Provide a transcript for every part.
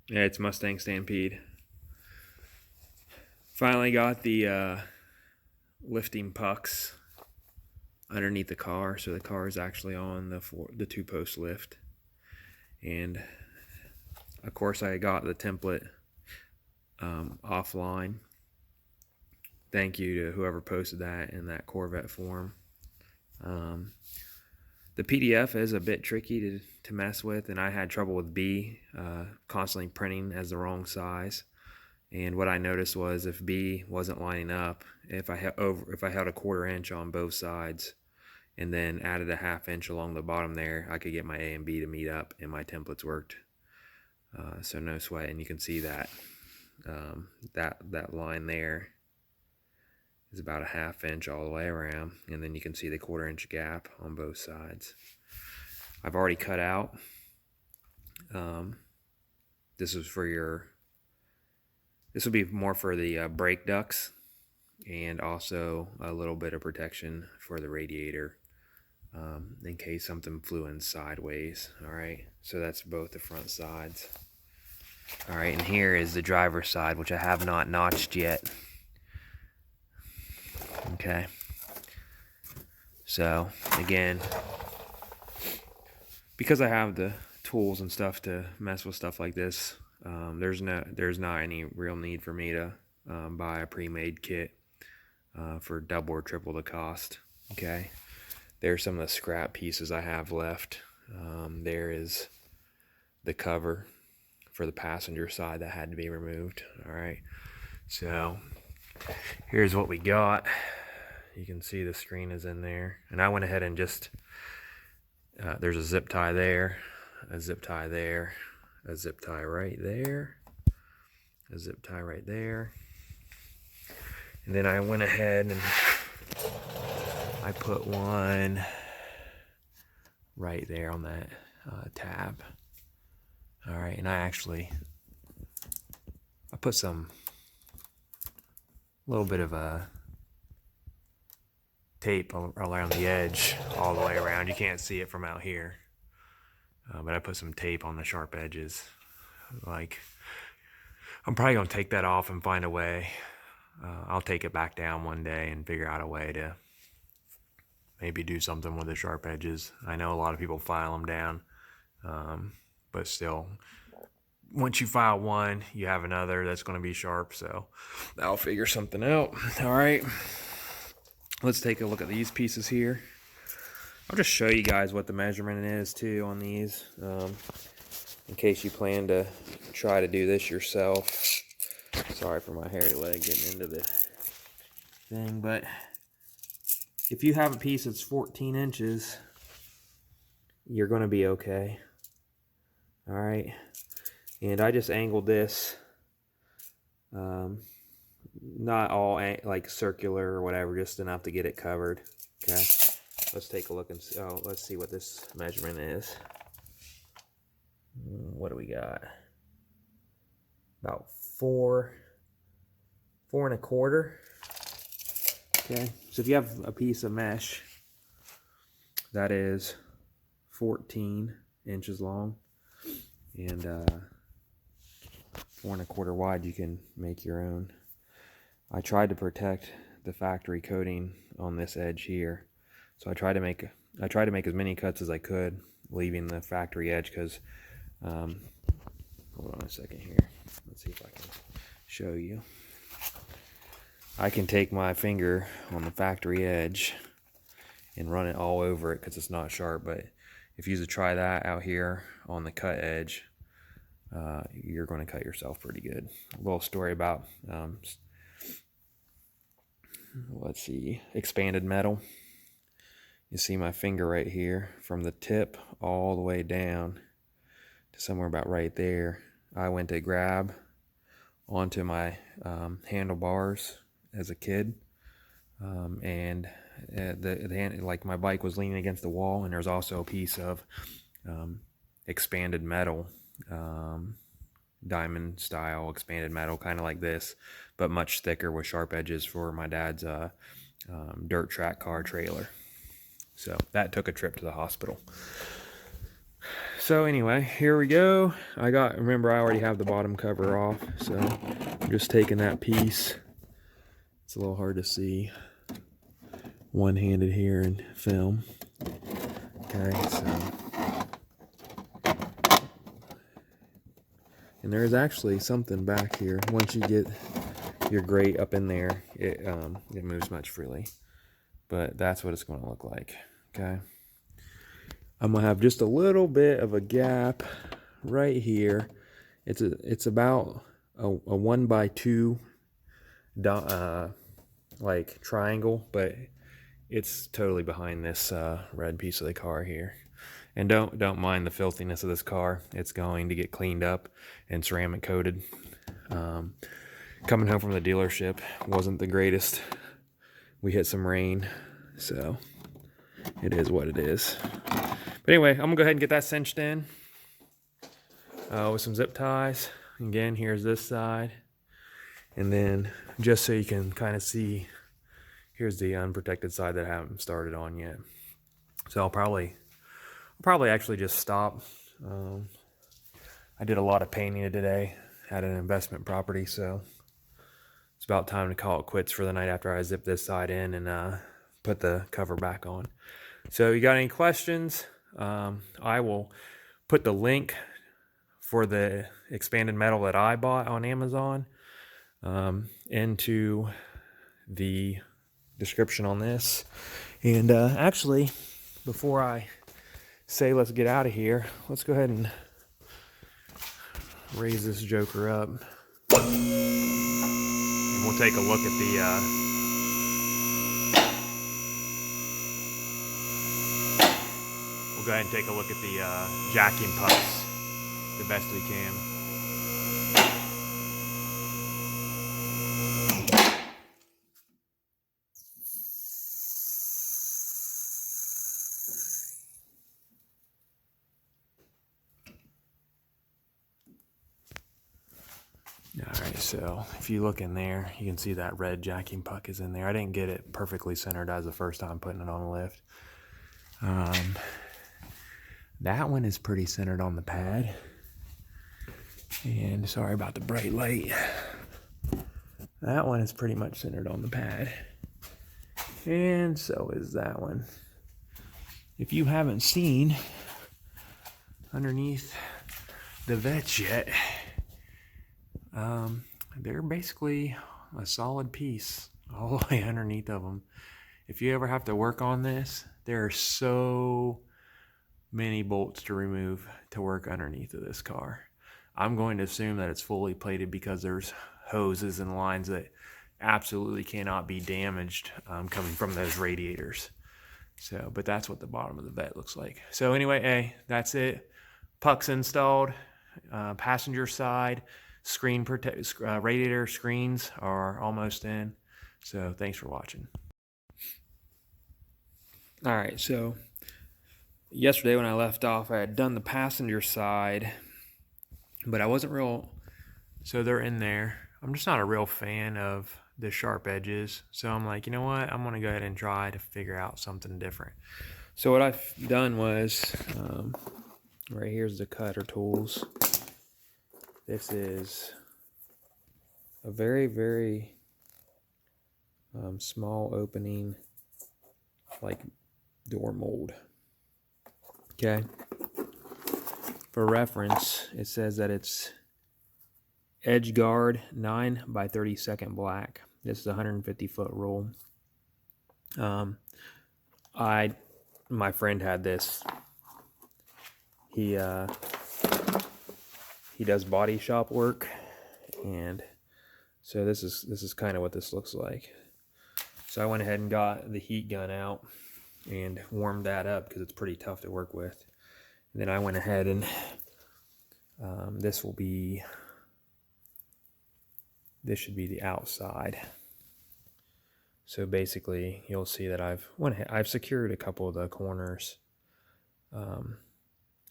Yeah, it's Mustang Stampede. Finally got the lifting pucks underneath the car, so the car is actually on the two-post lift. And of course, I got the template offline. Thank you to whoever posted that in that Corvette forum. The PDF is a bit tricky to mess with, and I had trouble with B, constantly printing as the wrong size. And what I noticed was if B wasn't lining up, if I held a 1/4 inch on both sides and then added a 1/2 inch along the bottom there, I could get my A and B to meet up, and my templates worked. So no sweat. And you can see that that line there is about a 1/2 inch all the way around, and then you can see the 1/4 inch gap on both sides. I've already cut out. This will be more for the brake ducts, and also a little bit of protection for the radiator in case something flew in sideways. All right, so that's both the front sides. All right, and here is the driver's side, which I have not notched yet. Okay, so again, because I have the tools and stuff to mess with stuff like this, there's not any real need for me to buy a pre-made kit for double or triple the cost. Okay, there's some of the scrap pieces I have left. There is the cover for the passenger side that had to be removed. All right, so here's what we got. You can see the screen is in there, and I went ahead and just there's a zip tie there, a zip tie there, a zip tie right there, a zip tie right there, and then I went ahead and I put one right there on that tab. All right, and I put some little bit of a tape around the edge all the way around. You can't see it from out here, but I put some tape on the sharp edges. Like, I'm probably gonna take that off and find a way. I'll take it back down one day and figure out a way to maybe do something with the sharp edges. I know a lot of people file them down, but still, once you file one, you have another that's going to be sharp, so I'll figure something out. All right, let's take a look at these pieces here. I'll just show you guys what the measurement is too on these, in case you plan to try to do this yourself. Sorry for my hairy leg getting into the thing, but if you have a piece that's 14 inches, you're going to be okay. All right, and I just angled this, not all like circular or whatever, just enough to get it covered. Okay, let's take a look and see. Oh, let's see what this measurement is. What do we got? About 4.25. Okay, so if you have a piece of mesh that is 14 inches long and 4.25 wide, you can make your own. I tried to protect the factory coating on this edge here, so I tried to make as many cuts as I could, leaving the factory edge, because hold on a second here. Let's see if I can show you. I can take my finger on the factory edge and run it all over it because it's not sharp, but if you try that out here on the cut edge, you're going to cut yourself pretty good. A little story about, let's see, expanded metal. You see my finger right here, from the tip all the way down to somewhere about right there. I went to grab onto my handlebars as a kid, and like my bike was leaning against the wall, and there's also a piece of expanded metal, diamond style expanded metal, kind of like this, but much thicker with sharp edges, for my dad's dirt track car trailer. So that took a trip to the hospital. So anyway, here we go. Remember I already have the bottom cover off, so I'm just taking that piece. It's a little hard to see one-handed here in film. Okay, so. And there's actually something back here. Once you get your grate up in there, it moves much freely. But that's what it's going to look like. Okay. I'm gonna have just a little bit of a gap right here. It's about a 1x2 like triangle, but it's totally behind this red piece of the car here. And don't mind the filthiness of this car. It's going to get cleaned up and ceramic coated. Coming home from the dealership wasn't the greatest. We hit some rain, so it is what it is. But anyway, I'm gonna go ahead and get that cinched in with some zip ties. Again, here's this side. And then just so you can kind of see, here's the unprotected side that I haven't started on yet. So I'll probably actually just stop. I did a lot of painting today at an investment property, so it's about time to call it quits for the night after I zip this side in and put the cover back on. So you got any questions? I will put the link for the expanded metal that I bought on Amazon into the description on this. And actually, before I say let's get out of here, let's go ahead and raise this joker up. And we'll take a look at the go ahead and take a look at the jacking pucks the best we can. Alright, so if you look in there, you can see that red jacking puck is in there. I didn't get it perfectly centered as the first time putting it on the lift. That one is pretty centered on the pad. And sorry about the bright light. That one is pretty much centered on the pad. And so is that one. If you haven't seen underneath the vets yet, they're basically a solid piece all the way underneath of them. If you ever have to work on this, there are so many bolts to remove to work underneath of this car. I'm going to assume that it's fully plated because there's hoses and lines that absolutely cannot be damaged coming from those radiators. So, but that's what the bottom of the vet looks like. So anyway, hey, that's it. Pucks installed, passenger side, radiator screens are almost in. So thanks for watching. All right, so yesterday when I left off, I had done the passenger side, but I wasn't real, so they're in there. I'm just not a real fan of the sharp edges. So I'm like, you know what? I'm gonna go ahead and try to figure out something different. So what I've done was, right here's the cutter tools. This is a very, very small opening, like door mold. Okay. For reference, it says that it's edge guard 9 by 32nd black. This is a 150-foot roll. My friend had this. He does body shop work, and so this is kind of what this looks like. So I went ahead and got the heat gun out and warmed that up because it's pretty tough to work with. And then I went ahead and this should be the outside. So basically, you'll see that I've secured a couple of the corners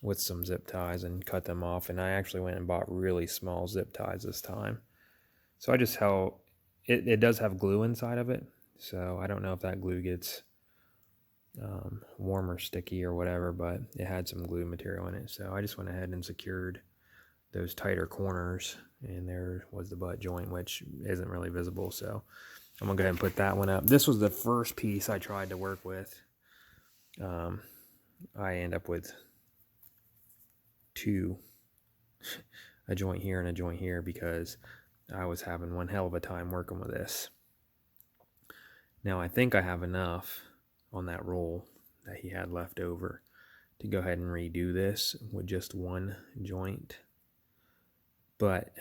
with some zip ties and cut them off. And I actually went and bought really small zip ties this time. So I just held it. It does have glue inside of it, so I don't know if that glue gets warm or sticky or whatever, but it had some glue material in it. So I just went ahead and secured those tighter corners, and there was the butt joint, which isn't really visible. So I'm gonna go ahead and put that one up. This was the first piece I tried to work with. I end up with two, a joint here and a joint here, because I was having one hell of a time working with this. Now I think I have enough on that roll that he had left over to go ahead and redo this with just one joint. But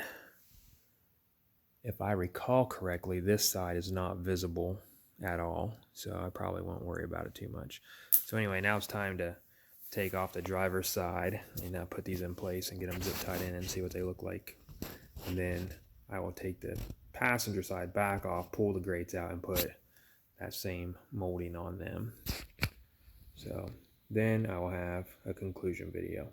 if I recall correctly, this side is not visible at all, so I probably won't worry about it too much. So anyway, now it's time to take off the driver's side and put these in place and get them zip tied in and see what they look like. And then I will take the passenger side back off, pull the grates out, and put that same molding on them. So then I will have a conclusion video.